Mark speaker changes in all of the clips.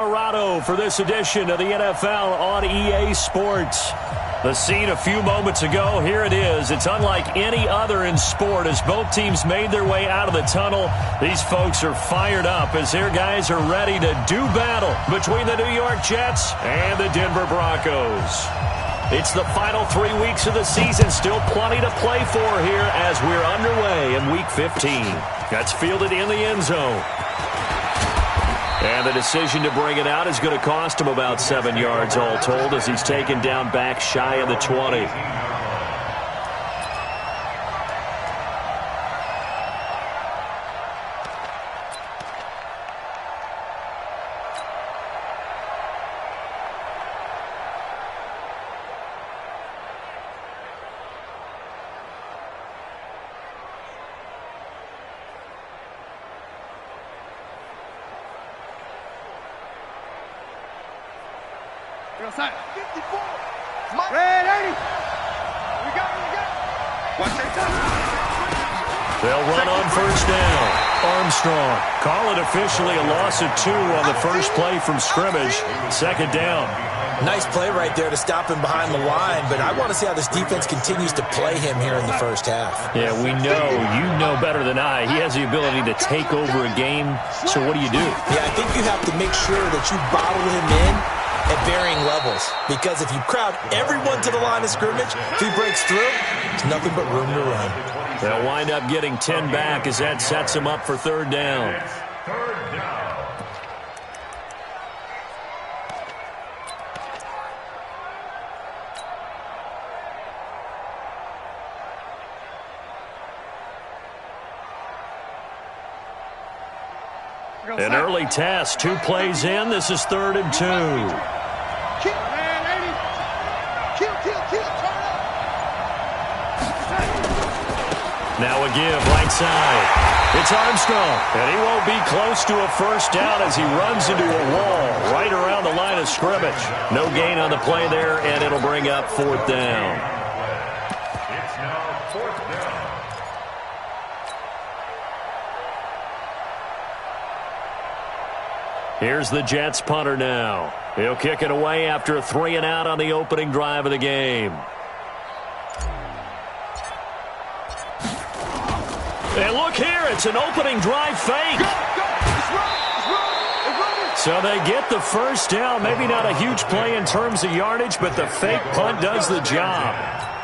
Speaker 1: Colorado for this edition of the NFL on EA Sports. The scene a few moments ago, here it is. It's unlike any other in sport as both teams made their way out of the tunnel. These folks are fired up as their guys are ready to do battle between the New York Jets and the Denver Broncos. It's the final 3 weeks of the season, still plenty to play for here as we're underway in Week 15. That's fielded in the end zone. And the decision to bring it out is going to cost him about 7 yards all told as he's taken down back shy of the 20.
Speaker 2: Outside. 54. Red 80. We got. Watch that time.
Speaker 1: They'll run on first down. Armstrong. Call it officially a loss of 2 on the first play from scrimmage. Second down.
Speaker 3: Nice play right there to stop him behind the line, but I want to see how this defense continues to play him here in the first half.
Speaker 1: Yeah, we know. You know better than I. He has the ability to take over a game, so what do?
Speaker 3: Yeah, I think you have to make sure that you bottle him in at varying levels, because if you crowd everyone to the line of scrimmage, if he breaks through, there's nothing but room to run.
Speaker 1: They'll wind up getting 10 back as that sets him up for third down. An early test, 2 plays in. This is 3rd and 2.
Speaker 2: Kill, man, 80. Kill.
Speaker 1: Now a give, right side. It's Armstrong, and he won't be close to a first down as he runs into a wall right around the line of scrimmage. No gain on the play there, and it'll bring up 4th down.
Speaker 4: It's now 4th down.
Speaker 1: Here's the Jets punter now. He'll kick it away after a 3 and out on the opening drive of the game. And look here, it's an opening drive fake. So they get the first down. Maybe not a huge play in terms of yardage, but the fake punt does the job.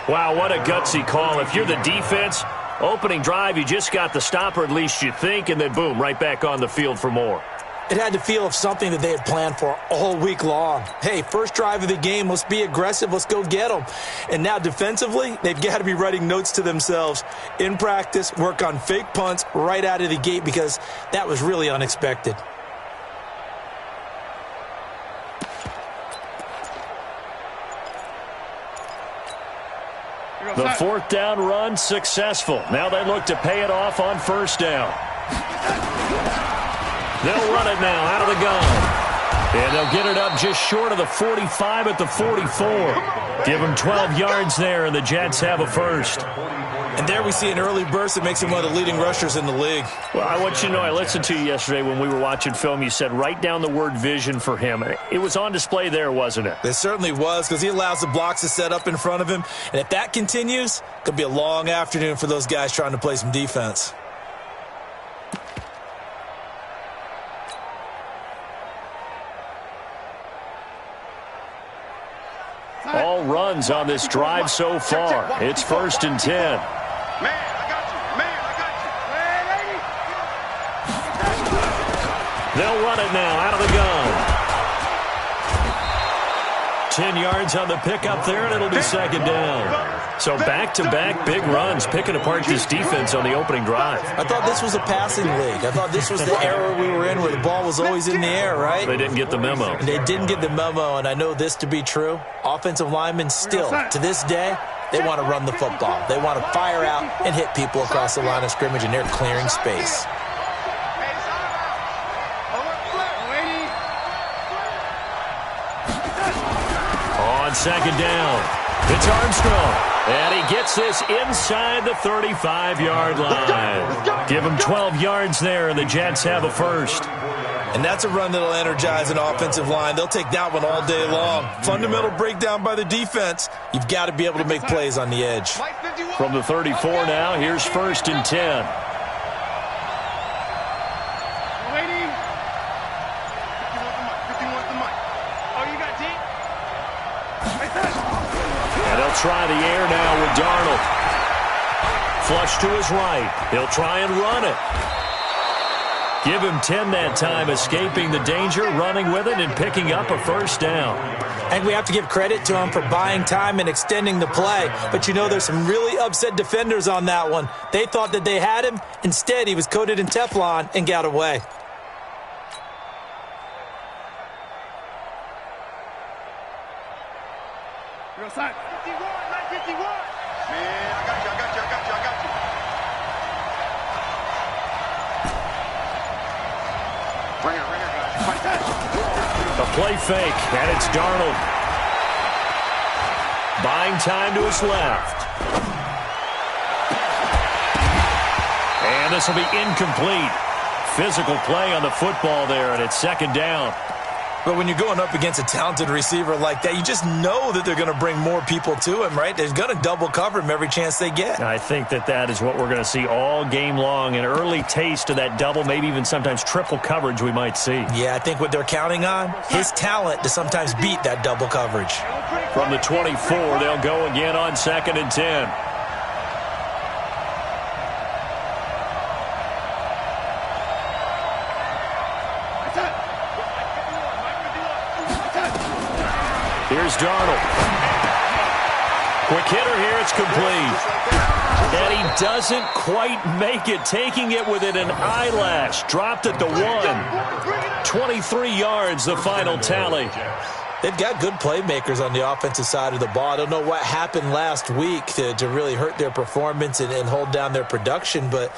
Speaker 1: Wow, what a gutsy call. If you're the defense, opening drive, you just got the stop, or at least you think, and then boom, right back on the field for more.
Speaker 3: It had to feel of something that they had planned for all week long. Hey, first drive of the game, let's be aggressive, let's go get them. And now defensively, they've got to be writing notes to themselves. In practice, work on fake punts right out of the gate because that was really unexpected.
Speaker 1: The 4th down run successful. Now they look to pay it off on first down. They'll run it now out of the gun. And they'll get it up just short of the 45 at the 44. Give them 12 yards there, and the Jets have a first.
Speaker 3: And there we see an early burst that makes him one of the leading rushers in the league.
Speaker 1: Well, I want you to know, I listened to you yesterday when we were watching film. You said write down the word vision for him. It was on display there, wasn't it?
Speaker 3: It certainly was, because he allows the blocks to set up in front of him. And if that continues, it could be a long afternoon for those guys trying to play some defense.
Speaker 1: All runs on this drive so far. It's 1st and 10.
Speaker 2: Man, I got you.
Speaker 1: They'll run it now out of the gun. 10 yards on the pickup there, and it'll be 2nd down. So back-to-back big runs, picking apart this defense on the opening drive.
Speaker 3: I thought this was a passing league. I thought this was the era we were in where the ball was always in the air, right?
Speaker 1: They didn't get the memo.
Speaker 3: They didn't get the memo, and I know this to be true. Offensive linemen still, to this day, they want to run the football. They want to fire out and hit people across the line of scrimmage, and they're clearing space.
Speaker 1: On 2nd down, it's Armstrong. And he gets this inside the 35-yard line. Give him 12 yards there, and the Jets have a first.
Speaker 3: And that's a run that'll energize an offensive line. They'll take that one all day long. Fundamental breakdown by the defense. You've got to be able to make plays on the edge.
Speaker 1: From the 34 now, here's 1st and 10. And they'll try the air now with Darnold. Flush to his right. He'll try and run it. Give him 10 that time, escaping the danger, running with it, and picking up a 1st down.
Speaker 3: And we have to give credit to him for buying time and extending the play. But, you know, there's some really upset defenders on that one. They thought that they had him. Instead, he was coated in Teflon and got away.
Speaker 2: Real side. 51, 951. Man, I got you. Right here, guys. Fight that.
Speaker 1: A play fake, and it's Darnold. Buying time to his left. And this will be incomplete. Physical play on the football there, and it's 2nd down.
Speaker 3: But when you're going up against a talented receiver like that, you just know that they're going to bring more people to him, right? They're going to double cover him every chance they get.
Speaker 1: I think that is what we're going to see all game long. An early taste of that double, maybe even sometimes triple coverage we might see.
Speaker 3: Yeah, I think what they're counting on, his talent to sometimes beat that double coverage.
Speaker 1: From the 24, they'll go again on 2nd and 10. Here's Darnold. Quick hitter here. It's complete. And he doesn't quite make it. Taking it within an eyelash. Dropped at the 1. 23 yards, the final tally.
Speaker 3: They've got good playmakers on the offensive side of the ball. I don't know what happened last week to really hurt their performance and hold down their production, but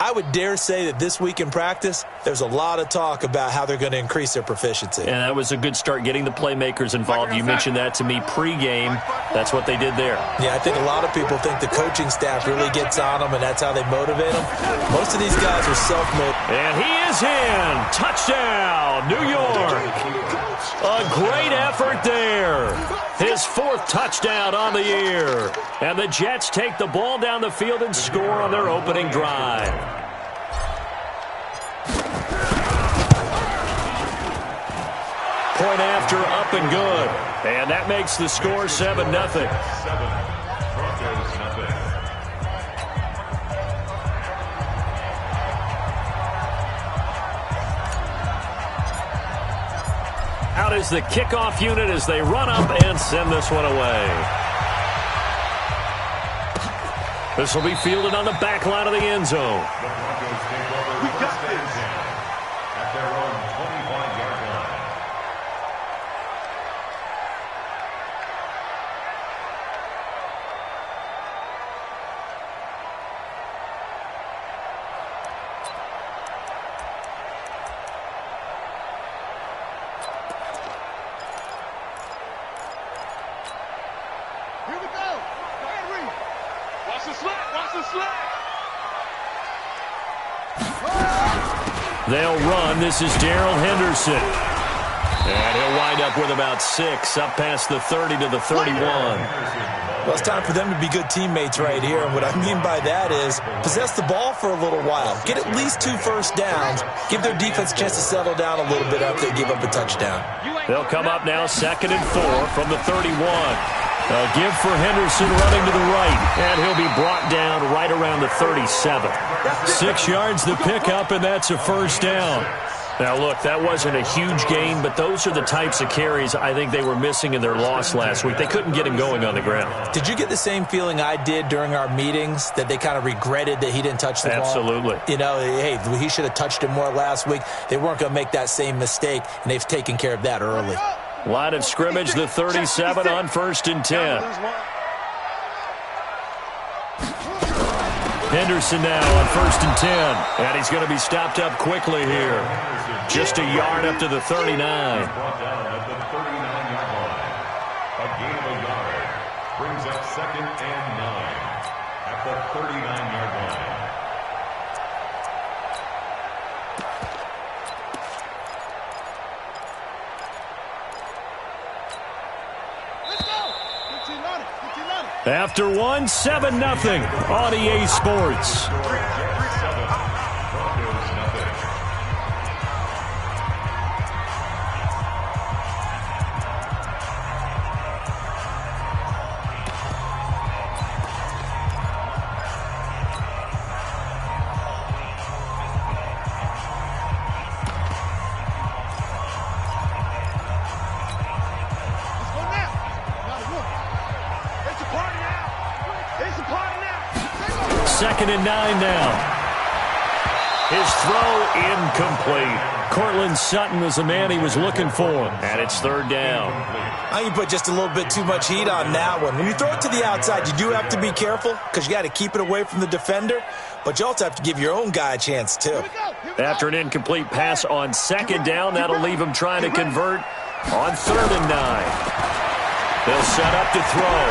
Speaker 3: I would dare say that this week in practice, there's a lot of talk about how they're going to increase their proficiency.
Speaker 1: And that was a good start, getting the playmakers involved. You mentioned that to me pregame. That's what they did there.
Speaker 3: Yeah, I think a lot of people think the coaching staff really gets on them, and that's how they motivate them. Most of these guys are self-motivated.
Speaker 1: And he is in. Touchdown, New York. A great effort there. His 4th touchdown on the year. And the Jets take the ball down the field and score on their opening drive. Point after, up and good. And that makes the score 7-0. Out is the kickoff unit as they run up and send this one away. This will be fielded on the back line of the end zone.
Speaker 2: We got this.
Speaker 4: At their own 25-yard line.
Speaker 2: Here we go. Henry. Watch the slack. Watch the slack.
Speaker 1: They'll run. This is Darrell Henderson. And he'll wind up with about 6, up past the 30 to the 31.
Speaker 3: Well, it's time for them to be good teammates right here. And what I mean by that is possess the ball for a little while. Get at least 2 first downs. Give their defense a chance to settle down a little bit after they give up a touchdown.
Speaker 1: They'll come up now 2nd and 4 from the 31. A give for Henderson running to the right, and he'll be brought down right around the 37. 6 yards to pick up, and that's a 1st down. Now, look, that wasn't a huge gain, but those are the types of carries I think they were missing in their loss last week. They couldn't get him going on the ground.
Speaker 3: Did you get the same feeling I did during our meetings, that they kind of regretted that he didn't touch the ball?
Speaker 1: Absolutely.
Speaker 3: You know, hey, he should have touched it more last week. They weren't going to make that same mistake, and they've taken care of that early.
Speaker 1: Line of scrimmage, the 37 on 1st and 10. Henderson now on 1st and 10. And he's going to be stopped up quickly here. Just a yard up to the 39.
Speaker 4: Brought down at the 39-yard line. A gain of a yard brings up 2nd and 9 at the 39-yard line.
Speaker 1: After one, 7-0 on EA Sports. Second and 9 now. His throw incomplete. Cortland Sutton was the man he was looking for. And it's third down.
Speaker 3: I think you put just a little bit too much heat on that one. When you throw it to the outside, you do have to be careful because you got to keep it away from the defender. But you also have to give your own guy a chance, too.
Speaker 1: After an incomplete pass on second down, that'll leave him trying to convert on 3rd and 9. They'll set up to throw.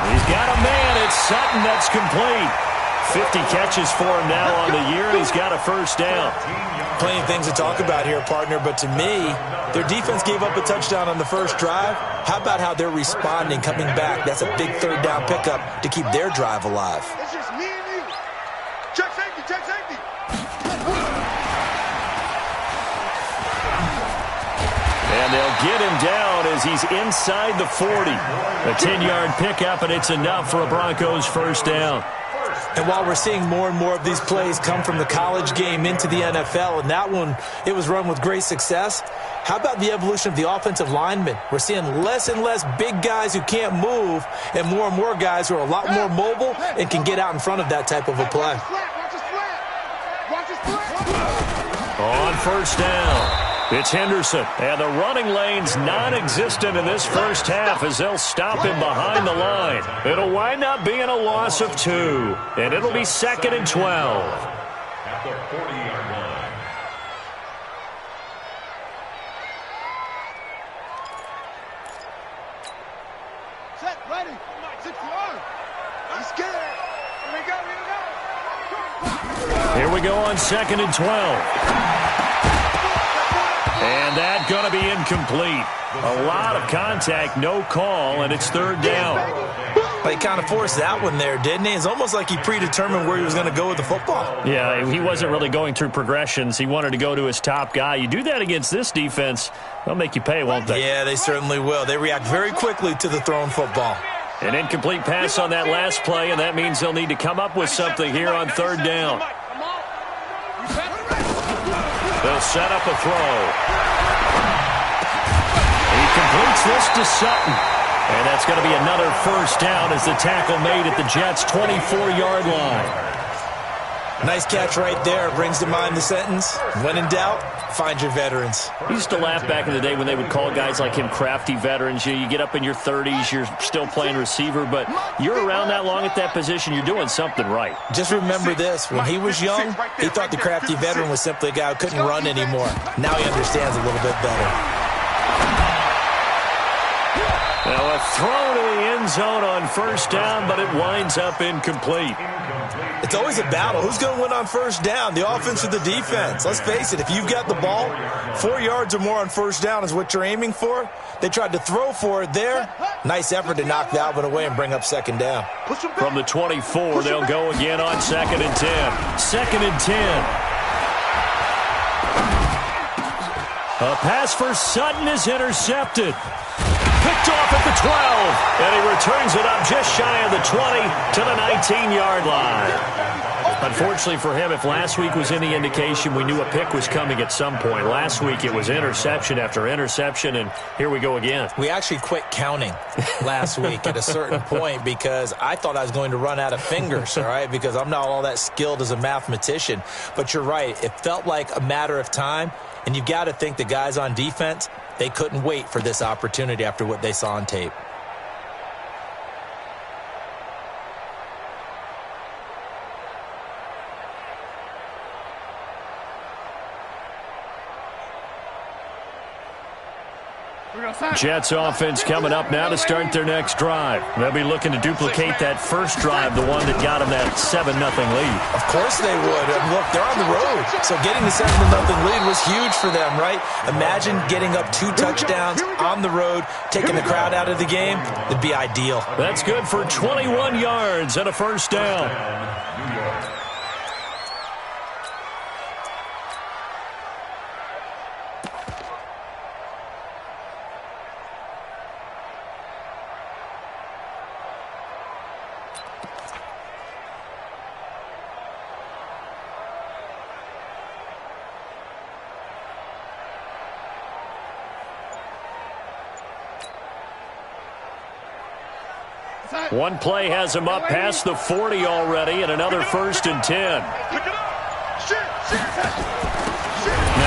Speaker 1: He's got a man. It's Sutton. That's complete. 50 catches for him now on the year. He's got a first down.
Speaker 3: Plenty of things to talk about here, partner, but to me, their defense gave up a touchdown on the first drive. How about how they're responding, coming back? That's a big third down pickup to keep their drive alive.
Speaker 2: It's just me and you. Check safety, check safety.
Speaker 1: And they'll get him down as he's inside the 40. A 10-yard pickup, and it's enough for a Broncos first down.
Speaker 3: And while we're seeing more and more of these plays come from the college game into the NFL, and that one, it was run with great success, how about the evolution of the offensive linemen? We're seeing less and less big guys who can't move and more guys who are a lot more mobile and can get out in front of that type of a play.
Speaker 1: On first down, it's Henderson. And the running lane's non-existent in this first half as they'll stop him behind the line. It'll wind up being a loss of 2. And it'll be 2nd and 12.
Speaker 4: At the 40-yard line.
Speaker 2: Set, ready. 60 yards. He's scared.
Speaker 1: Here we go on 2nd and 12. And that's going to be incomplete. A lot of contact, no call, and it's third down.
Speaker 3: But he kind of forced that one there, didn't he? It's almost like he predetermined where he was going to go with the football.
Speaker 1: Yeah, he wasn't really going through progressions. He wanted to go to his top guy. You do that against this defense, they'll make you pay, won't they?
Speaker 3: Yeah, they certainly will. They react very quickly to the thrown football.
Speaker 1: An incomplete pass on that last play, and that means they'll need to come up with something here on third down. They'll set up a throw. He completes this to Sutton. And that's going to be another first down as the tackle made at the Jets' 24-yard line.
Speaker 3: Nice catch right there. Brings to mind the sentence, when in doubt, find your veterans.
Speaker 1: I used to laugh back in the day when they would call guys like him crafty veterans. You get up in your 30s, you're still playing receiver, but you're around that long at that position, you're doing something right.
Speaker 3: Just remember this. When he was young, he thought the crafty veteran was simply a guy who couldn't run anymore. Now he understands a little bit better.
Speaker 1: Now a throw to the end zone on first down, but it winds up incomplete.
Speaker 3: It's always a battle. Who's going to win on first down, the offense or the defense? Let's face it, if you've got the ball, 4 yards or more on first down is what you're aiming for. They tried to throw for it there. Nice effort to knock that one away and bring up second down.
Speaker 1: From the 24, they'll go again on 2nd and 10. 2nd and 10. A pass for Sutton is intercepted. Picked off at the 12, and he returns it up just shy of the 20 to the 19-yard line. Unfortunately for him, if last week was any indication, we knew a pick was coming at some point. Last week it was interception after interception, and here we go again.
Speaker 3: We actually quit counting last week at a certain point because I thought I was going to run out of fingers, all right, because I'm not all that skilled as a mathematician. But you're right. It felt like a matter of time, and you've got to think the guys on defense, they couldn't wait for this opportunity after what they saw on tape.
Speaker 1: Jets offense coming up now to start their next drive. They'll be looking to duplicate that first drive, the one that got them that 7-0 lead.
Speaker 3: Of course they would. Look, they're on the road, so getting the 7-0 lead was huge for them, right? Imagine getting up 2 touchdowns on the road, taking the crowd out of the game. It'd be ideal.
Speaker 1: That's good for 21 yards and a first down. One play has him up past the 40 already, and another 1st and 10. Now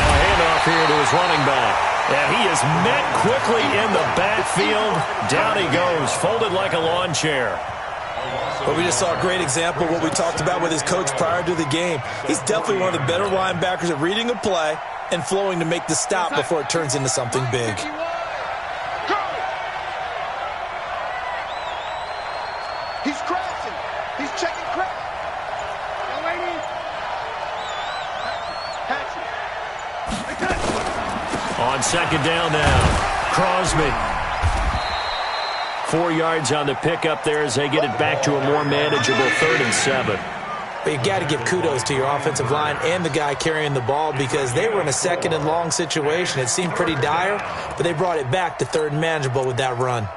Speaker 1: a handoff here to his running back. And he is met quickly in the backfield. Down he goes, folded like a lawn chair.
Speaker 3: But we just saw a great example of what we talked about with his coach prior to the game. He's definitely one of the better linebackers at reading a play and flowing to make the stop before it turns into something big.
Speaker 2: He's crashing. He's checking crack. Young lady.
Speaker 1: On second down now, Crosby. 4 yards on the pickup there as they get it back to a more manageable 3rd and 7.
Speaker 3: But you've got to give kudos to your offensive line and the guy carrying the ball because they were in a 2nd and long situation. It seemed pretty dire, but they brought it back to 3rd and manageable with that run.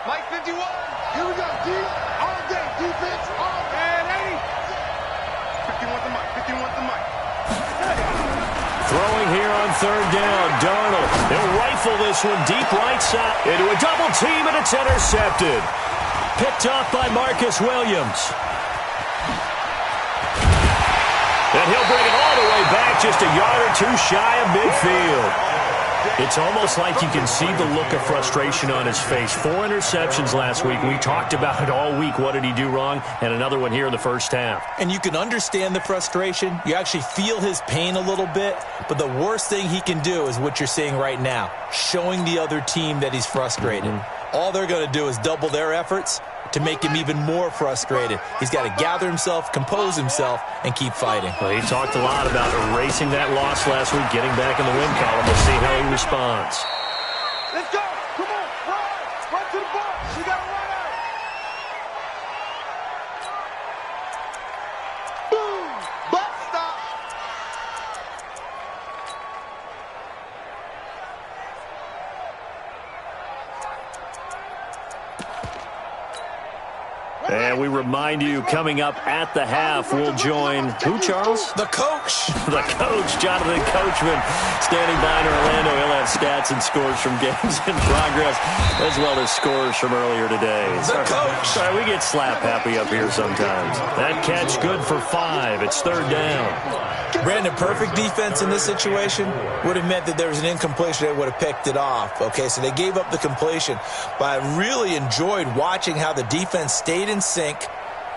Speaker 2: Mike 51. Here we go, D. All day, defense, all day. 50 want the mic, 50 want the mic.
Speaker 1: Throwing here on 3rd down, Darnold. They'll rifle this one deep right side into a double team, and it's intercepted. Picked off by Marcus Williams. And he'll bring it all the way back, just a yard or 2 shy of midfield. It's almost like you can see the look of frustration on his face. 4 interceptions last week. We talked about it all week. What did he do wrong? And another one here in the first half.
Speaker 3: And you can understand the frustration. You actually feel his pain a little bit. But the worst thing he can do is what you're seeing right now, showing the other team that he's frustrated. All they're going to do is double their efforts to make him even more frustrated. He's got to gather himself, compose himself, and keep fighting.
Speaker 1: Well, he talked a lot about erasing that loss last week, getting back in the win column. We'll see how he responds.
Speaker 2: Let's go. Come on. Run to the ball. We got to run out. Boom. Butt stop.
Speaker 1: And we remind you, coming up at the half, we'll join who, Charles?
Speaker 3: The coach.
Speaker 1: The coach, Jonathan Coachman, standing by in Orlando. He'll have stats and scores from games in progress, as well as scores from earlier today.
Speaker 3: The coach.
Speaker 1: Sorry, we get slap happy up here sometimes. That catch good for 5. It's 3rd down.
Speaker 3: Brandon, perfect defense in this situation would have meant that there was an incompletion. They would have picked it off. Okay, so they gave up the completion. But I really enjoyed watching how the defense stayed in sync,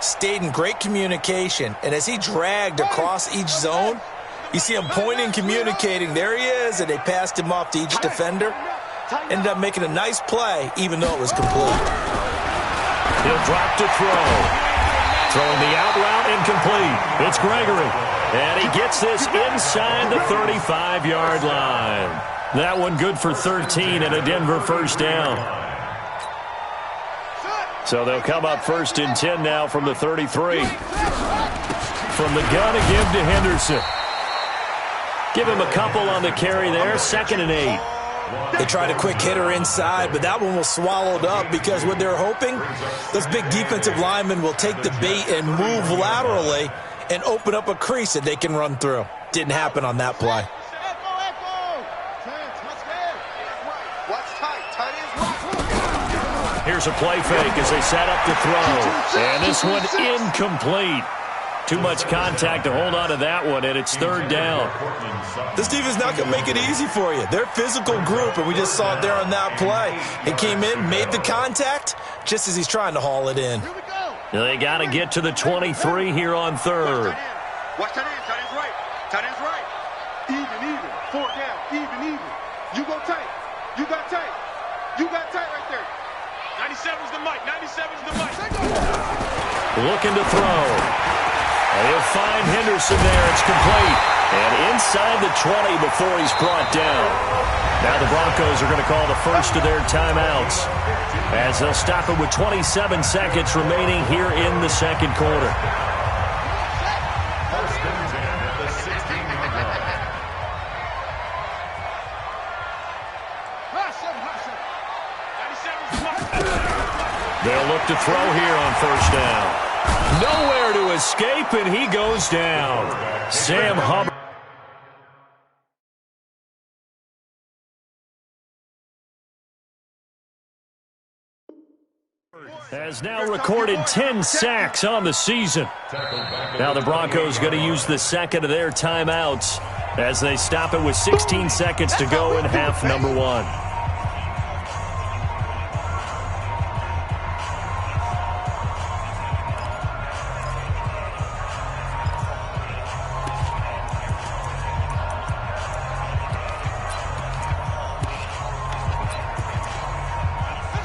Speaker 3: stayed in great communication, and as he dragged across each zone, you see him pointing, communicating. There he is, and they passed him off to each defender. Ended up making a nice play, even though it was complete.
Speaker 1: He'll drop to throw. Throwing the out route incomplete. It's Gregory. And he gets this inside the 35-yard line. That one good for 13 and a Denver first down. So they'll come up 1st and 10 now from the 33. From the gun again to Henderson. Give him a couple on the carry there. 2nd and 8.
Speaker 3: They tried a quick hitter inside, but that one was swallowed up because what they're hoping, those big defensive linemen will take the bait and move laterally and open up a crease that they can run through. Didn't happen on that play.
Speaker 1: Here's a play fake as they set up to throw. And this one incomplete. Too much contact to hold on to that one, and it's 3rd down.
Speaker 3: This defense not going to make it easy for you. They're a physical group, and we just saw it there on that play. He came in, made the contact, just as he's trying to haul it in.
Speaker 2: Here we go.
Speaker 1: They got to get to the 23 here on third.
Speaker 2: Watch tight end. Tight end's right. Tight end's right. Even. 4 down. Even. You go tight. You got tight. You got tight right there. 97's the mic. 97's the mic.
Speaker 1: Looking to throw. He'll find Henderson there. It's complete. And inside the 20 before he's brought down. Now the Broncos are going to call the first of their timeouts as they'll stop it with 27 seconds remaining here in the second quarter.
Speaker 4: First and 10 at the 16-yard line.
Speaker 1: They'll look to throw here on first down. Nowhere to escape, and he goes down. Sam Hubbard. Has now recorded 10 sacks on the season. Now the Broncos going to use the second of their timeouts as they stop it with 16 seconds to go in half number 1.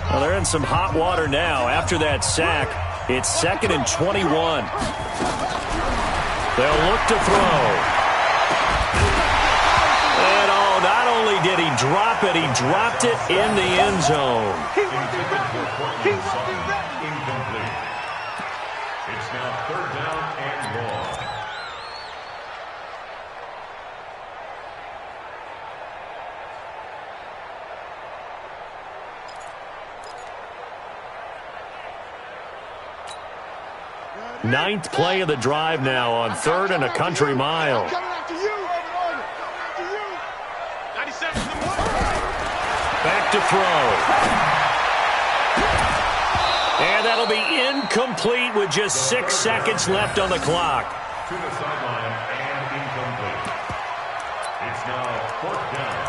Speaker 1: Well, they're in some hot water now. After that sack, it's 2nd and 21. They'll look to throw. And not only did he drop it, he dropped it in the end zone.
Speaker 4: Incomplete. It's now 3rd down and long.
Speaker 1: Ninth play of the drive now on 3rd and a country mile. Back to throw. And that'll be incomplete with just 6 seconds left on the clock.
Speaker 4: To the sideline and incomplete. It's now 4th down.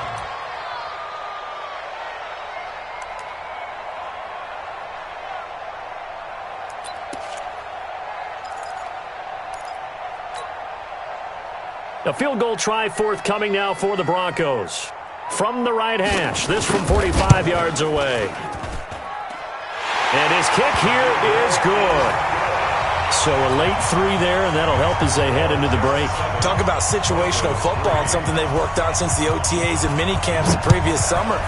Speaker 1: A field goal try forthcoming now for the Broncos. From the right hash, this from 45 yards away. And his kick here is good. So a late 3 there, and that'll help as they head into the break.
Speaker 3: Talk about situational football and something they've worked on since the OTAs and mini camps the previous summer.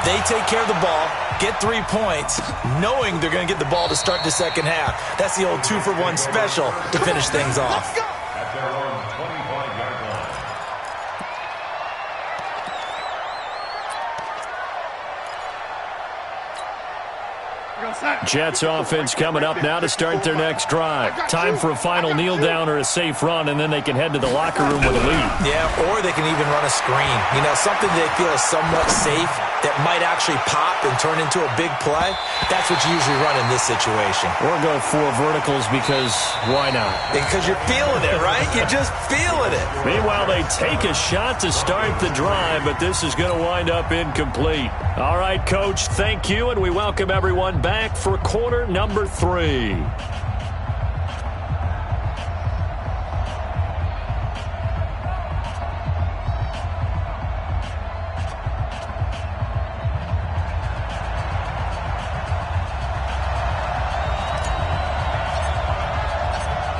Speaker 3: They take care of the ball, get 3 points, knowing they're going to get the ball to start the second half. That's the old 2-for-1 special to finish things off.
Speaker 4: At their own 25-yard line.
Speaker 1: Jets offense coming up now to start their next drive. Time for a final kneel down or a safe run, and then they can head to the locker room with a lead.
Speaker 3: Yeah, or they can even run a screen. You know, something they feel is somewhat safe that might actually pop and turn into a big play. That's what you usually run in this situation.
Speaker 1: Or go 4 verticals because why not?
Speaker 3: Because you're feeling it, right? You're just feeling it.
Speaker 1: Meanwhile, they take a shot to start the drive, but this is going to wind up incomplete. All right, Coach, thank you, and we welcome everyone back for quarter number 3.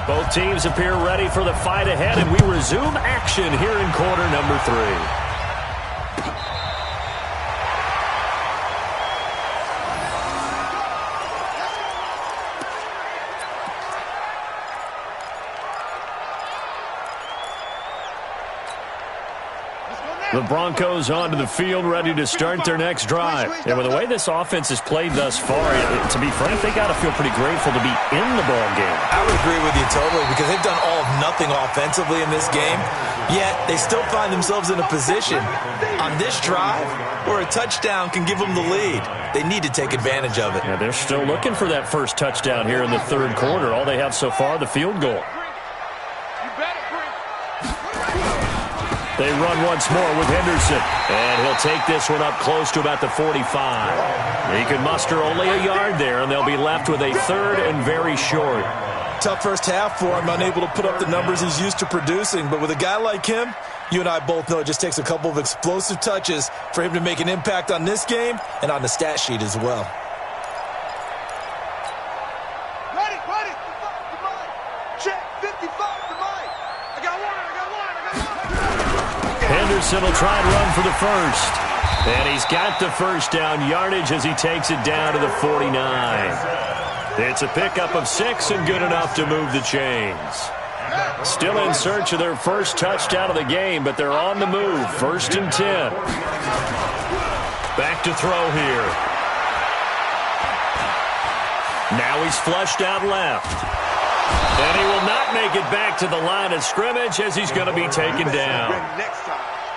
Speaker 1: Both teams appear ready for the fight ahead, and we resume action here in quarter number 3. The Broncos onto the field, ready to start their next drive. And with the way this offense has played thus far, to be frank, they got to feel pretty grateful to be in the ball game.
Speaker 3: I would agree with you totally because they've done all of nothing offensively in this game, yet they still find themselves in a position on this drive where a touchdown can give them the lead. They need to take advantage of it.
Speaker 1: Yeah, they're still looking for that first touchdown here in the third quarter. All they have so far, the field goal. They run once more with Henderson. And he'll take this one up close to about the 45. He can muster only a yard there, and they'll be left with a third and very short.
Speaker 3: Tough first half for him, unable to put up the numbers he's used to producing. But with a guy like him, you and I both know it just takes a couple of explosive touches for him to make an impact on this game and on the stat sheet as well.
Speaker 1: Henderson will try and run for the first. And he's got the first down yardage as he takes it down to the 49. It's a pickup of 6 and good enough to move the chains. Still in search of their first touchdown of the game, but they're on the move. 1st and 10. Back to throw here. Now he's flushed out left. And he will not make it back to the line of scrimmage as he's going to be taken down.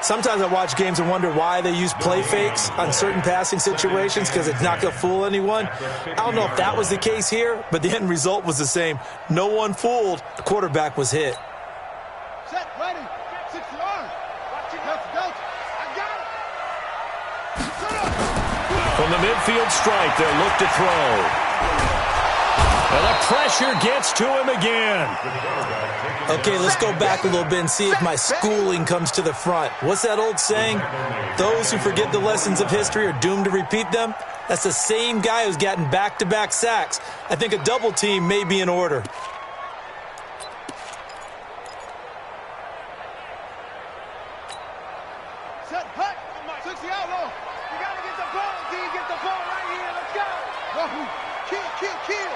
Speaker 3: Sometimes I watch games and wonder why they use play fakes on certain passing situations because it's not going to fool anyone. I don't know if that was the case here, but the end result was the same. No one fooled. The quarterback was hit.
Speaker 2: Set, ready, 6 yards. Let's go. I got it.
Speaker 1: From the midfield strike, they'll look to throw. And the pressure gets to him again.
Speaker 3: Okay, let's go back a little bit and see if my schooling comes to the front. What's that old saying? Those who forget the lessons of history are doomed to repeat them. That's the same guy who's gotten back-to-back sacks. I think a double team may be in order.
Speaker 2: Set, hut. 60 outlaw. You got to get the ball, D. Get the ball right here. Let's go. Kill.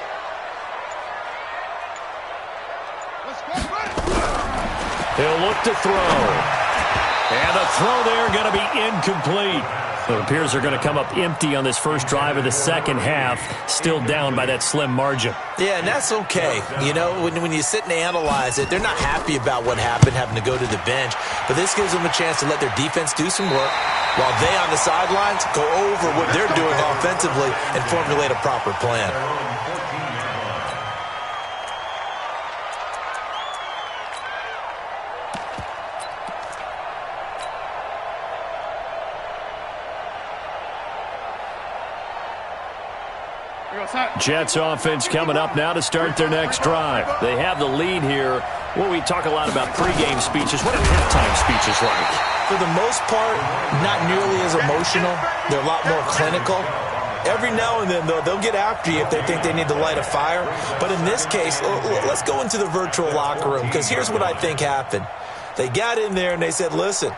Speaker 2: Let's go,
Speaker 1: He'll look to throw. And the throw there going to be incomplete. It appears they're going to come up empty on this first drive of the second half, still down by that slim margin.
Speaker 3: Yeah, and that's okay. You know, when you sit and analyze it, they're not happy about what happened, having to go to the bench. But this gives them a chance to let their defense do some work while they on the sidelines go over what they're doing offensively and formulate a proper plan.
Speaker 1: Jets offense coming up now to start their next drive. They have the lead here. Well, we talk a lot about pregame speeches. What are halftime speeches like?
Speaker 3: For the most part, not nearly as emotional. They're a lot more clinical. Every now and then, though, they'll get after you if they think they need to light a fire. But in this case, let's go into the virtual locker room, because here's what I think happened. They got in there and they said, listen,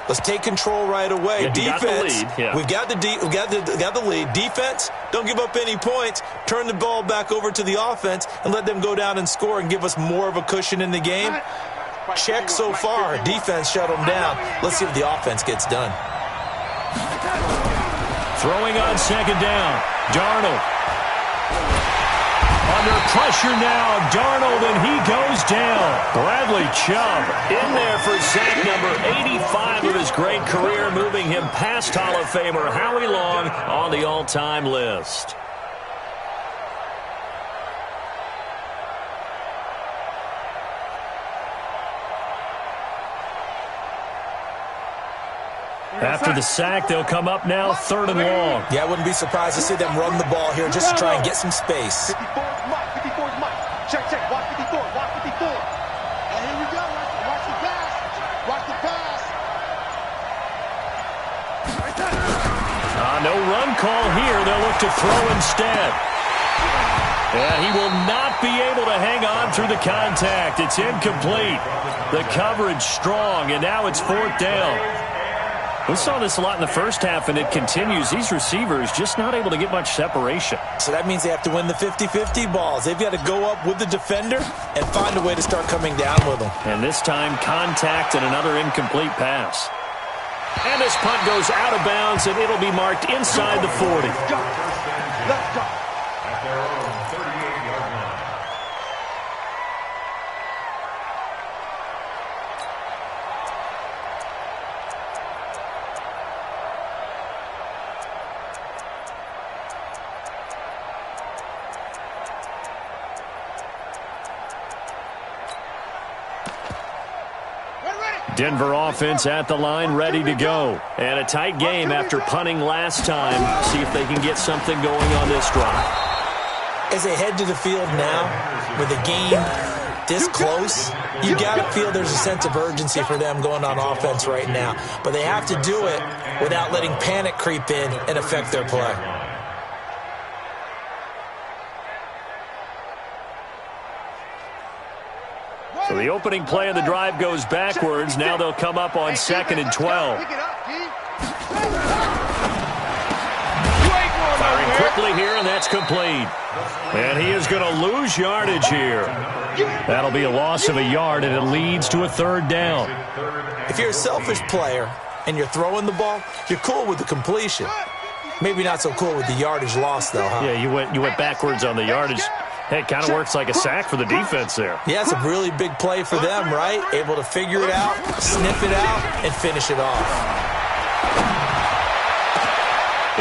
Speaker 3: let's take control right away.
Speaker 1: Yeah,
Speaker 3: defense,
Speaker 1: we've
Speaker 3: got the lead. Defense, don't give up any points. Turn the ball back over to the offense and let them go down and score and give us more of a cushion in the game. Check so far. Defense shut them down. Let's see if the offense gets done.
Speaker 1: Throwing on second down. Darnold. Under pressure now, Darnold, and he goes down. Bradley Chubb in there for sack number 85 of his great career, moving him past Hall of Famer Howie Long on the all-time list. After the sack, they'll come up now 3rd and long.
Speaker 3: Yeah, I wouldn't be surprised to see them run the ball here just to try and get some space.
Speaker 2: 54 is Mike. Check. Watch 54. And here we go. Watch the pass.
Speaker 1: No run call here. They'll look to throw instead. And he will not be able to hang on through the contact. It's incomplete. The coverage strong, and now it's 4th down. We saw this a lot in the first half, and it continues. These receivers just not able to get much separation.
Speaker 3: So that means they have to win the 50-50 balls. They've got to go up with the defender and find a way to start coming down with them.
Speaker 1: And this time, contact and another incomplete pass. And this punt goes out of bounds, and it'll be marked inside the 40.
Speaker 2: Let's go.
Speaker 4: At their own 38-yard line.
Speaker 2: Ready.
Speaker 1: Denver offense at the line, ready to go. And a tight game after punting last time. See if they can get something going on this drive.
Speaker 3: As they head to the field now, with the game this close, you got to feel there's a sense of urgency for them going on offense right now. But they have to do it without letting panic creep in and affect their play.
Speaker 1: So the opening play of the drive goes backwards. Now they'll come up on 2nd and 12. Firing quickly here, and that's complete. And he is going to lose yardage here. That'll be a loss of a yard, and it leads to a 3rd down.
Speaker 3: If you're a selfish player and you're throwing the ball, you're cool with the completion. Maybe not so cool with the yardage loss, though, huh?
Speaker 1: Yeah, you went backwards on the yardage. Hey, it kind of works like a sack for the defense there.
Speaker 3: Yeah, it's a really big play for them, right? Able to figure it out, sniff it out, and finish it off.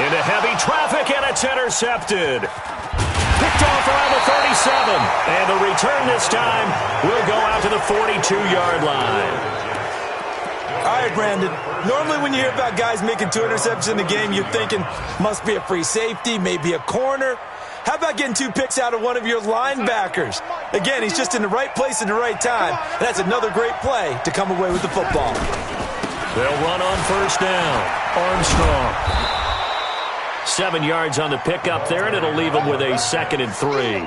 Speaker 1: Into heavy traffic, and it's intercepted. Picked off around the 37. And the return this time will go out to the 42-yard line.
Speaker 3: All right, Brandon. Normally when you hear about guys making 2 interceptions in the game, you're thinking must be a free safety, maybe a corner. How about getting 2 picks out of one of your linebackers? Again, he's just in the right place at the right time. And that's another great play to come away with the football.
Speaker 1: They'll run on 1st down. Armstrong. 7 yards on the pickup there, and it'll leave them with a 2nd and 3.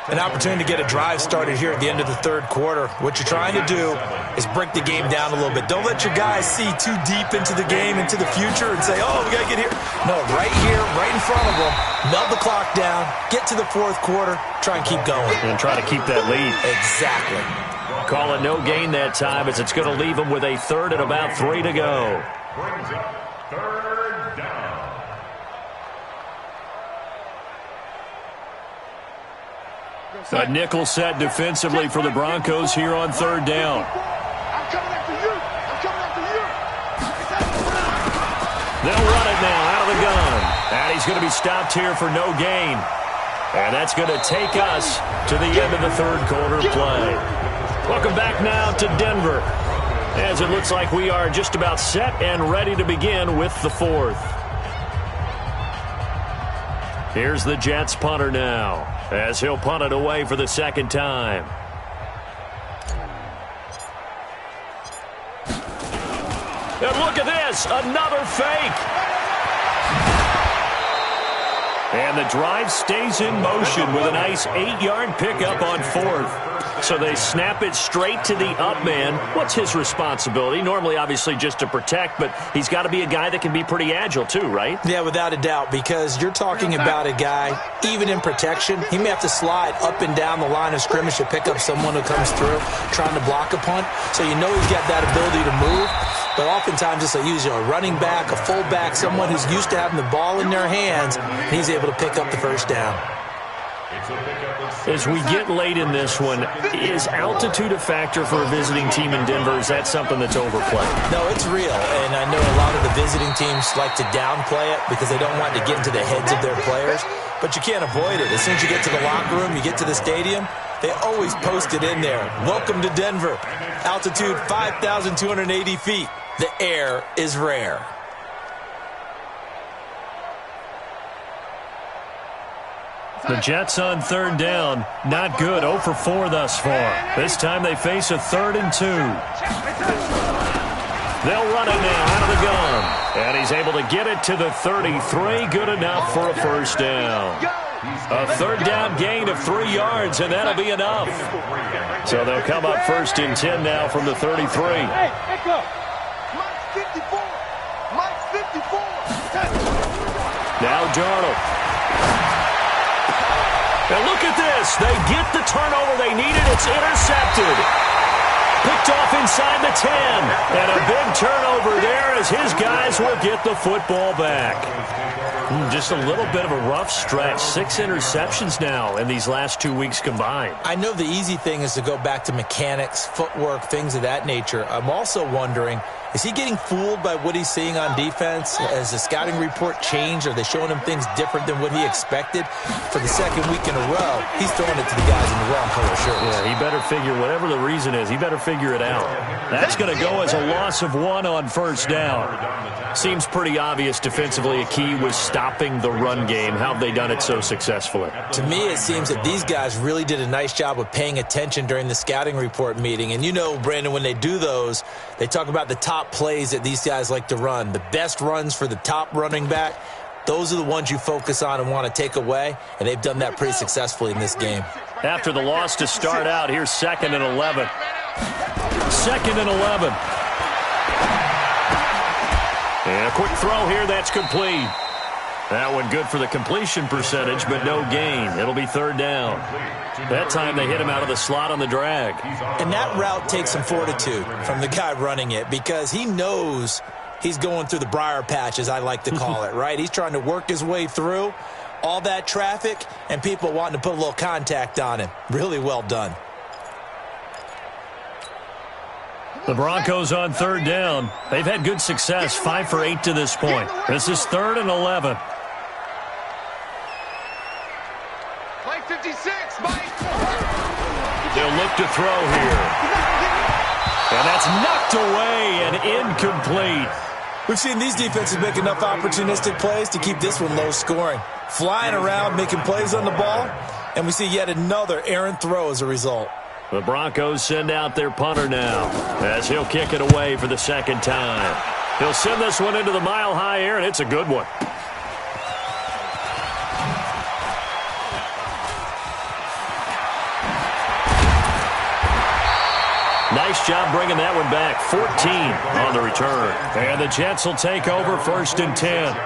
Speaker 3: An opportunity to get a drive started here at the end of the 3rd quarter. What you're trying to do is break the game down a little bit. Don't let your guys see too deep into the game, into the future, and say, oh, we got to get here. No, right here, right in front of them, melt the clock down, get to the 4th quarter, try and keep going.
Speaker 1: And try to keep that lead.
Speaker 3: Exactly.
Speaker 1: Call it no gain that time, as it's going to leave them with a 3rd and about 3 to go.
Speaker 4: Brings up 3rd down.
Speaker 1: A nickel set defensively for the Broncos here on 3rd down.
Speaker 2: I'm coming after you. I'm coming after you.
Speaker 1: They'll run it now out of the gun. And he's going to be stopped here for no gain. And that's going to take us to the end of the 3rd quarter play. Welcome back now to Denver, as it looks like we are just about set and ready to begin with the 4th. Here's the Jets punter now, as he'll punt it away for the 2nd time. And look at this, another fake. And the drive stays in motion with a nice 8-yard pickup on 4th. So they snap it straight to the up man. What's his responsibility? Normally, obviously, just to protect, but he's got to be a guy that can be pretty agile too, right?
Speaker 3: Yeah, without a doubt, because you're talking about a guy, even in protection, he may have to slide up and down the line of scrimmage to pick up someone who comes through trying to block a punt. So you know he's got that ability to move. But oftentimes, just a running back, a fullback, someone who's used to having the ball in their hands, and he's able to pick up the 1st down.
Speaker 1: As we get late in this one, is altitude a factor for a visiting team in Denver? Is that something that's overplayed?
Speaker 3: No, it's real, and I know a lot of the visiting teams like to downplay it because they don't want to get into the heads of their players, but you can't avoid it. As soon as you get to the locker room, you get to the stadium, they always post it in there. Welcome to Denver. Altitude 5,280 feet. The air is rare.
Speaker 1: The Jets on 3rd down. Not good. 0 for 4 thus far. This time they face a 3rd and 2. They'll run it now out of the gun. And he's able to get it to the 33. Good enough for a 1st down. A 3rd down gain of 3 yards, and that'll be enough. So they'll come up 1st and 10 now from the 33.
Speaker 2: Hey, Echo. Mike's 54. Mike's 54.
Speaker 1: Now Darnold. And look at this. They get the turnover they needed. It's intercepted. Picked off inside the 10. And a big turnover there as his guys will get the football back. Just a little bit of a rough stretch. 6 interceptions now in these last 2 weeks combined.
Speaker 3: I know the easy thing is to go back to mechanics, footwork, things of that nature. I'm also wondering, Is he getting fooled by what he's seeing on defense? Has the scouting report changed? Are they showing him things different than what he expected? For the second week in a row, he's throwing it to the guys in the wrong color shirts.
Speaker 1: Yeah, he better figure, whatever the reason is, he better figure it out. That's going to go as a loss of 1 on first down. Seems pretty obvious defensively a key was stopping the run game. How have they done it so successfully?
Speaker 3: To me, it seems that these guys really did a nice job of paying attention during the scouting report meeting. And you know, Brandon, when they do those, they talk about the top plays that these guys like to run. The best runs for the top running back, those are the ones you focus on and want to take away. And they've done that pretty successfully in this game.
Speaker 1: After the loss to start out, here's 2nd and 11. 2nd and 11. And a quick throw here, that's complete. That one good for the completion percentage, but no gain. It'll be 3rd down. That time they hit him out of the slot on the drag.
Speaker 3: And that route takes some fortitude from the guy running it because he knows he's going through the briar patch, as I like to call it, right? He's trying to work his way through all that traffic and people wanting to put a little contact on him. Really well done.
Speaker 1: The Broncos on 3rd down. They've had good success, 5 for 8 to this point. This is 3rd and 11.
Speaker 2: Play 56, Mike.
Speaker 1: They'll look to throw here. And that's knocked away and incomplete.
Speaker 3: We've seen these defenses make enough opportunistic plays to keep this one low scoring. Flying around, making plays on the ball, and we see yet another errant throw as a result.
Speaker 1: The Broncos send out their punter now as he'll kick it away for the 2nd time. He'll send this one into the mile-high air, and it's a good one. Nice job bringing that one back. 14 on the return. And the Jets will take over 1st and 10.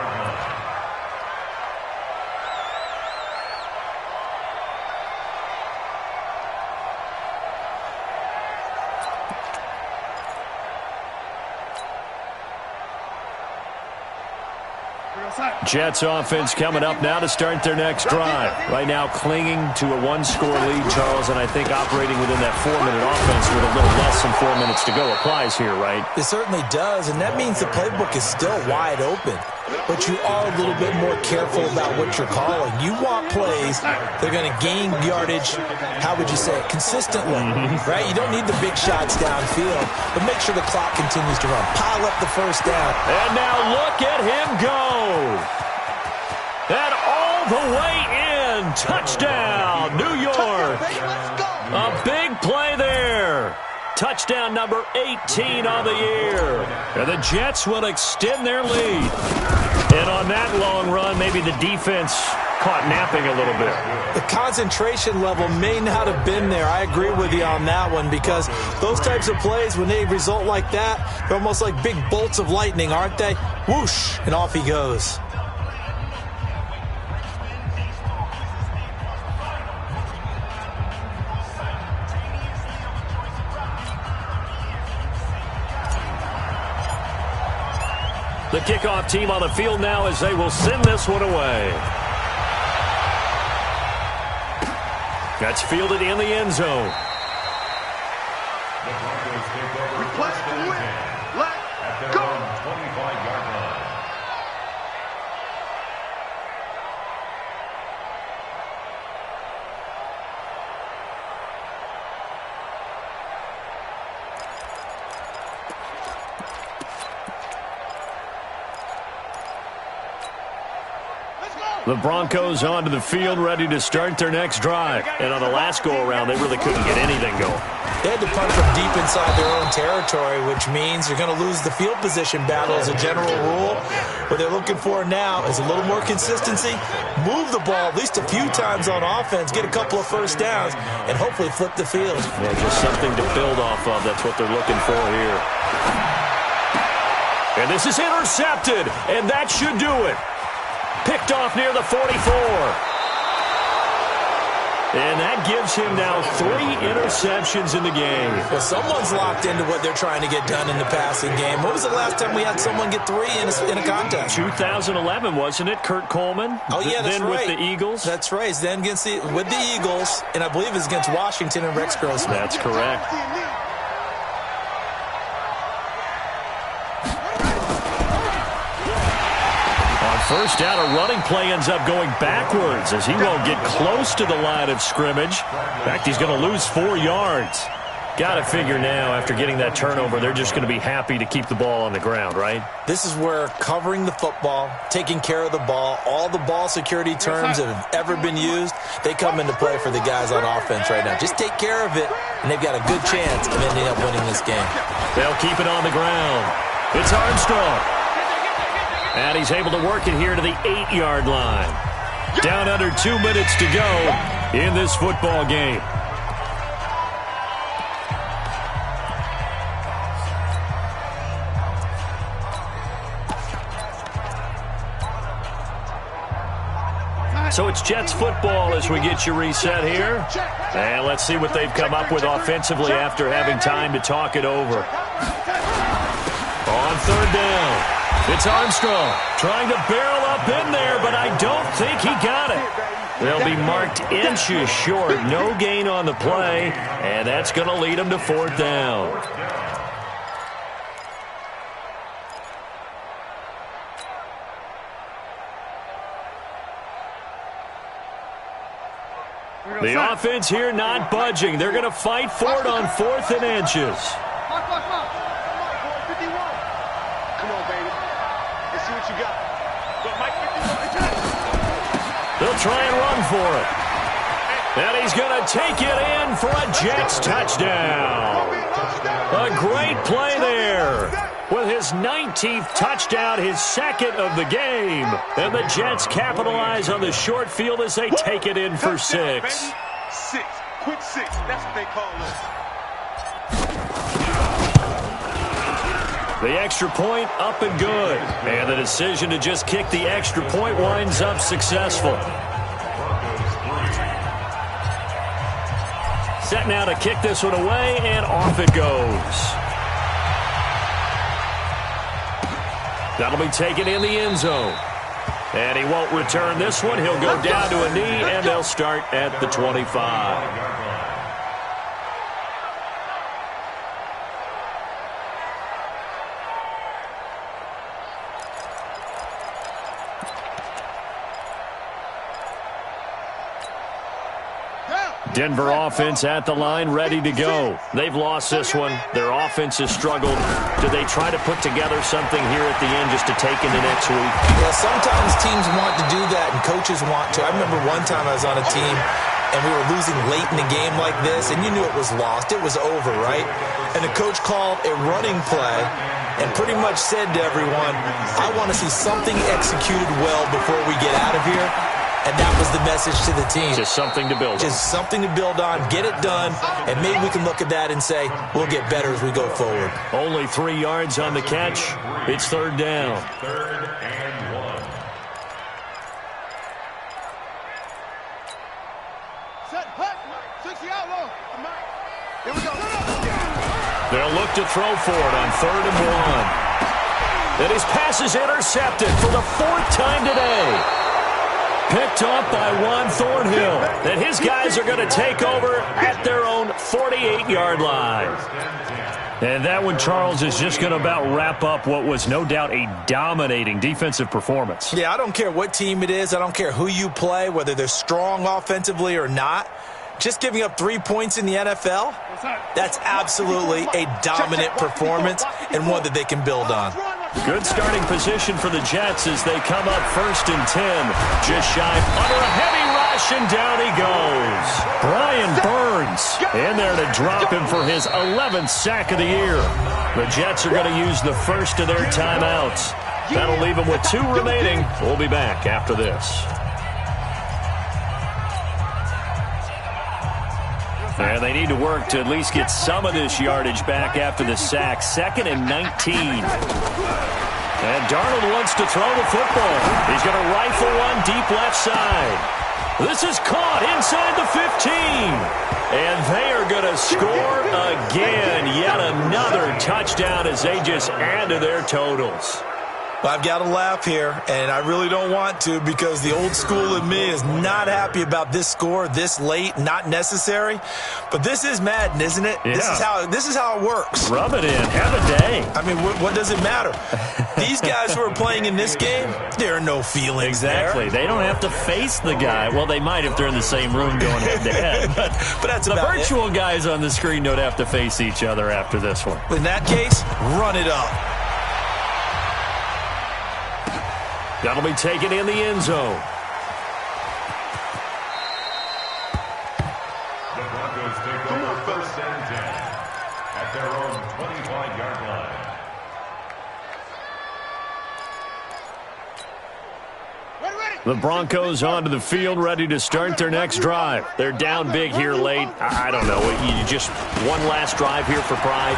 Speaker 1: Jets offense coming up now to start their next drive. Right now clinging to a 1-score lead, Charles, and I think operating within that 4-minute offense with a little less than 4 minutes to go applies here, right?
Speaker 3: It certainly does, and that means the playbook is still wide open. But you are a little bit more careful about what you're calling. You want plays that are going to gain yardage, how would you say it, consistently, right? You don't need the big shots downfield, but make sure the clock continues to run. Pile up the first down.
Speaker 1: And now look at him go. And all the way in. Touchdown, New York. A big play there. Touchdown number 18 on the year. And the Jets will extend their lead. And on that long run, maybe the defense caught napping a little bit.
Speaker 3: The concentration level may not have been there. I agree with you on that one because those types of plays, when they result like that, they're almost like big bolts of lightning, aren't they? Whoosh, and off he goes.
Speaker 1: The kickoff team on the field now as they will send this one away. That's fielded in the end zone.
Speaker 2: Request to win. Let go.
Speaker 4: 25-yard line.
Speaker 1: The Broncos onto the field, ready to start their next drive. And on the last go-around, they really couldn't get anything going.
Speaker 3: They had to punt from deep inside their own territory, which means you're going to lose the field position battle as a general rule. What they're looking for now is a little more consistency, move the ball at least a few times on offense, get a couple of first downs, and hopefully flip the field.
Speaker 1: Yeah, just something to build off of. That's what they're looking for here. And this is intercepted, and that should do it. Picked off near the 44. And that gives him now 3 interceptions in the game.
Speaker 3: Well, someone's locked into what they're trying to get done in the passing game. When was the last time we had someone get 3 in a contest?
Speaker 1: 2011, wasn't it? Kurt Coleman?
Speaker 3: Oh, yeah, that's
Speaker 1: then
Speaker 3: right.
Speaker 1: With the Eagles?
Speaker 3: That's right. Then with the Eagles, and I believe it's against Washington and Rex Grossman.
Speaker 1: That's correct. First down, a running play ends up going backwards as he won't get close to the line of scrimmage. In fact, he's going to lose 4 yards. Got to figure now, after getting that turnover, they're just going to be happy to keep the ball on the ground, right?
Speaker 3: This is where covering the football, taking care of the ball, all the ball security terms that have ever been used, they come into play for the guys on offense right now. Just take care of it, and they've got a good chance of ending up winning this game.
Speaker 1: They'll keep it on the ground. It's Armstrong. And he's able to work it here to the 8-yard line. Down under 2 minutes to go in this football game. So it's Jets football as we get you reset here. And let's see what they've come up with offensively after having time to talk it over. On third down, it's Armstrong trying to barrel up in there, but I don't think he got it. They'll be marked inches short. No gain on the play, and that's going to lead them to fourth down. The offense here not budging. They're going to fight for it on 4th and inches.
Speaker 2: Come on, baby. Let's see what you got.
Speaker 1: They'll try and run for it. And he's going to take it in for a Jets touchdown. A great play there. With his 19th touchdown, his second of the game. And the Jets capitalize on the short field as they take it in for 6.
Speaker 2: 6. Quick 6. That's what they call it.
Speaker 1: The extra point up and good. And the decision to just kick the extra point winds up successful. Set now to kick this one away, and off it goes. That'll be taken in the end zone. And he won't return this one. He'll go down to a knee, and they'll start at the 25. Denver offense at the line, ready to go. They've lost this one. Their offense has struggled. Do they try to put together something here at the end just to take into next week?
Speaker 3: Yeah, sometimes teams want to do that and coaches want to. I remember one time I was on a team and we were losing late in the game like this, and you knew it was lost. It was over, right? And the coach called a running play and pretty much said to everyone, I want to see something executed well before we get out of here. And that was the message to the team.
Speaker 1: Just something to build on.
Speaker 3: Just something to build on, get it done, and maybe we can look at that and say, we'll get better as we go forward.
Speaker 1: Only 3 yards on the catch. It's third down.
Speaker 4: Third and 1.
Speaker 2: Set, hut, 60 out low. Here we go.
Speaker 1: They'll look to throw for it on third and 1. And his pass is intercepted for the 4th time today. Picked up by Juan Thornhill. And his guys are going to take over at their own 48-yard line. And that one, Charles, is just going to about wrap up what was no doubt a dominating defensive performance.
Speaker 3: Yeah, I don't care what team it is. I don't care who you play, whether they're strong offensively or not. Just giving up 3 points in the NFL, that's absolutely a dominant performance and one that they can build on.
Speaker 1: Good starting position for the Jets as they come up 1st and 10. Just shy under a heavy rush, and down he goes. Brian Burns in there to drop him for his 11th sack of the year. The Jets are going to use the first of their timeouts. That'll leave them with 2 remaining. We'll be back after this. And they need to work to at least get some of this yardage back after the sack. 2nd and 19. And Darnold wants to throw the football. He's going to rifle one deep left side. This is caught inside the 15. And they are going to score again. Yet another touchdown as they just add to their totals.
Speaker 3: Well, I've got to laugh here, and I really don't want to because the old school in me is not happy about this score this late, not necessary. But this is Madden, isn't it?
Speaker 1: Yeah.
Speaker 3: This is how it works.
Speaker 1: Rub it in. Have a day.
Speaker 3: I mean, what does it matter? These guys who are playing in this game, there are no feelings
Speaker 1: Exactly.
Speaker 3: there.
Speaker 1: They don't have to face the guy. Well, they might if they're in the same room going head-to-head.
Speaker 3: But that's
Speaker 1: the
Speaker 3: about
Speaker 1: virtual guys on the screen don't have to face each other after this one.
Speaker 3: In that case, run it up.
Speaker 1: That'll be taken in the end zone.
Speaker 4: The Broncos take over first and 10 at their own 25-yard line.
Speaker 1: The Broncos onto the field, ready to start their next drive. They're down big here late. I don't know. You just one last drive here for pride.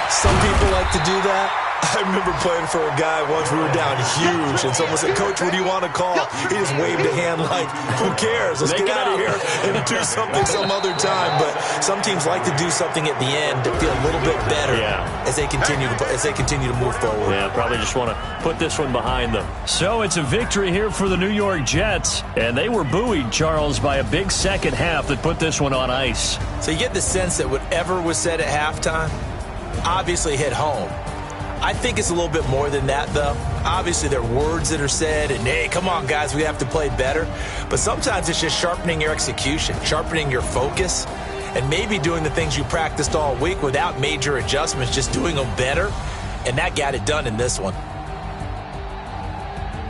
Speaker 3: Some people like to do that. I remember playing for a guy once. We were down huge, and someone said, "Coach, what do you want to call?" He just waved a hand like, "Who cares? Let's get out of here and do something some other time." But some teams like to do something at the end to feel a little bit better as they continue to move forward.
Speaker 1: Yeah, probably just want to put this one behind them. So it's a victory here for the New York Jets, and they were buoyed, Charles, by a big second half that put this one on ice.
Speaker 3: So you get the sense that whatever was said at halftime obviously hit home. I think it's a little bit more than that, though. Obviously, there are words that are said, and, hey, come on, guys, we have to play better. But sometimes it's just sharpening your execution, sharpening your focus, and maybe doing the things you practiced all week without major adjustments, just doing them better. And that got it done in this one.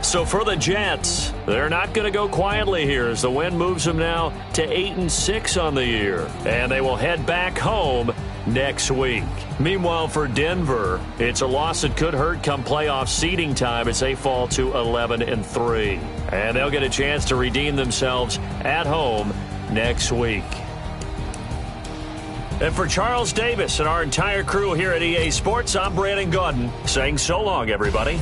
Speaker 1: So for the Jets, they're not going to go quietly here as the win moves them now to 8-6 on the year. And they will head back home next week. Meanwhile, for Denver, it's a loss that could hurt come playoff seeding time as they fall to 11-3. And they'll get a chance to redeem themselves at home next week. And for Charles Davis and our entire crew here at EA Sports, I'm Brandon Gaudin saying so long, everybody.